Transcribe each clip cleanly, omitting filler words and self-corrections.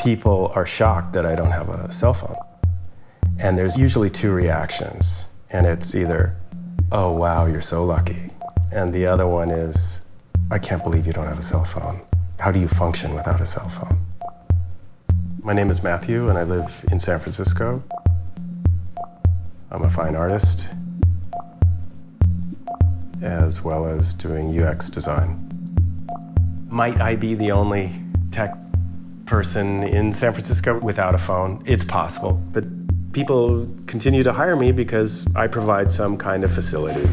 people are shocked that I don't have a cell phone. And there's usually two reactions. And it's either, oh, wow, you're so lucky. And the other one is, I can't believe you don't have a cell phone. How do you function without a cell phone? My name is Matthew, and I live in San Francisco. I'm a fine artist, as well as doing UX design. Might I be the only tech person in San Francisco without a phone? It's possible, but people continue to hire me because I provide some kind of facility.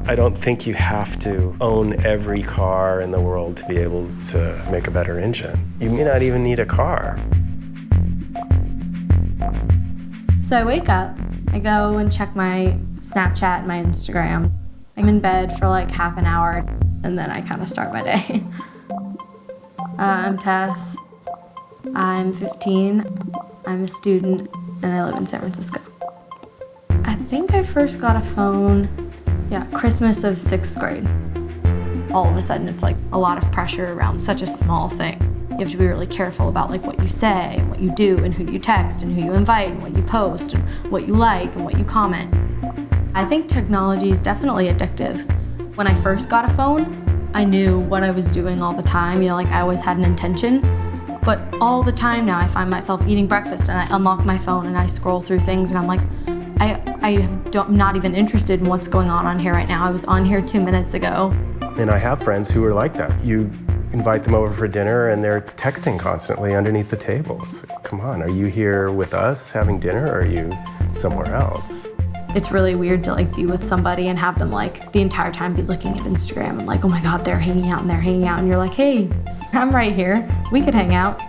I don't think you have to own every car in the world to be able to make a better engine. You may not even need a car. So I wake up, I go and check my Snapchat and my Instagram. I'm in bed for like half an hour, and then I kind of start my day. I'm Tess. I'm 15. I'm a student, and I live in San Francisco. I think I first got a phone, Christmas of 6th grade. All of a sudden, it's like a lot of pressure around such a small thing. You have to be really careful about like what you say, and what you do, and who you text, and who you invite, and what you post, and what you like, and what you comment. I think technology is definitely addictive. When I first got a phone, I knew what I was doing all the time. Like I always had an intention. But all the time now, I find myself eating breakfast, and I unlock my phone, and I scroll through things, and I'm like, I'm not even interested in what's going on here right now. I was on here 2 minutes ago. And I have friends who are like that. You invite them over for dinner and they're texting constantly underneath the table. It's like, come on, are you here with us having dinner, or are you somewhere else? It's really weird to like be with somebody and have them like the entire time be looking at Instagram and like, oh my God, they're hanging out and they're hanging out. And you're like, hey, I'm right here. We could hang out.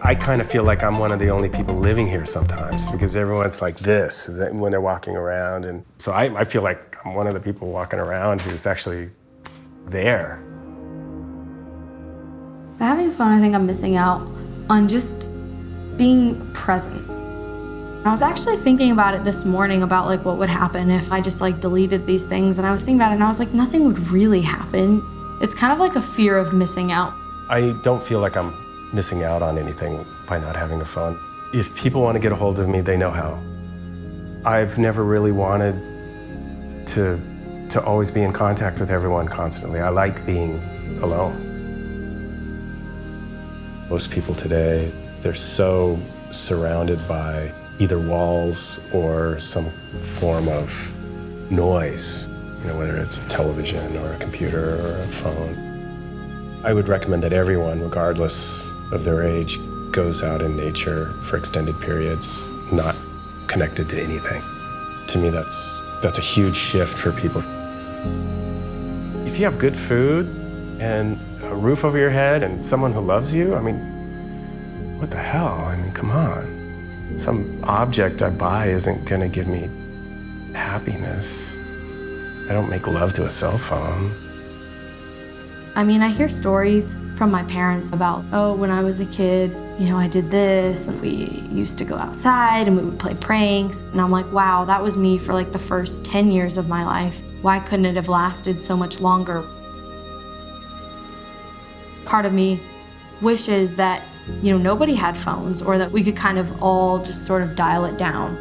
I kind of feel like I'm one of the only people living here sometimes, because everyone's like this when they're walking around. And so I feel like I'm one of the people walking around who's actually there. By having a phone, I think I'm missing out on just being present. I was actually thinking about it this morning about like what would happen if I just like deleted these things, and I was thinking about it and I was like, nothing would really happen. It's kind of like a fear of missing out. I don't feel like I'm missing out on anything by not having a phone. If people want to get a hold of me, they know how. I've never really wanted to always be in contact with everyone constantly. I like being alone. Most people today, they're so surrounded by either walls or some form of noise, whether it's a television or a computer or a phone. I would recommend that everyone, regardless of their age, goes out in nature for extended periods, not connected to anything. To me, that's a huge shift for people. If you have good food and a roof over your head and someone who loves you, what the hell? Come on. Some object I buy isn't gonna give me happiness. I don't make love to a cell phone. I hear stories from my parents about, oh, when I was a kid, I did this, and we used to go outside and we would play pranks. And I'm like, wow, that was me for like the first 10 years of my life. Why couldn't it have lasted so much longer? Part of me wishes that, nobody had phones, or that we could kind of all just sort of dial it down.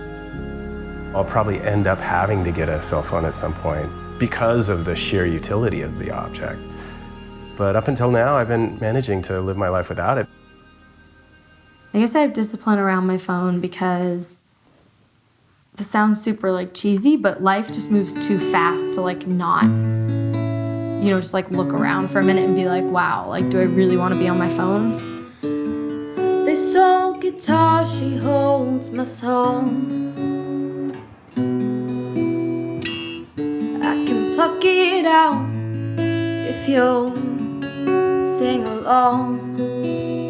I'll probably end up having to get a cell phone at some point because of the sheer utility of the object. But up until now, I've been managing to live my life without it. I guess I have discipline around my phone because this sounds super like cheesy, but life just moves too fast to like not, just like look around for a minute and be like, wow, like, do I really want to be on my phone? This old guitar, she holds my soul. I can pluck it out if you'll sing along.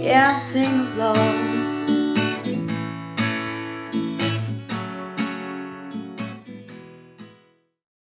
Yeah, sing along.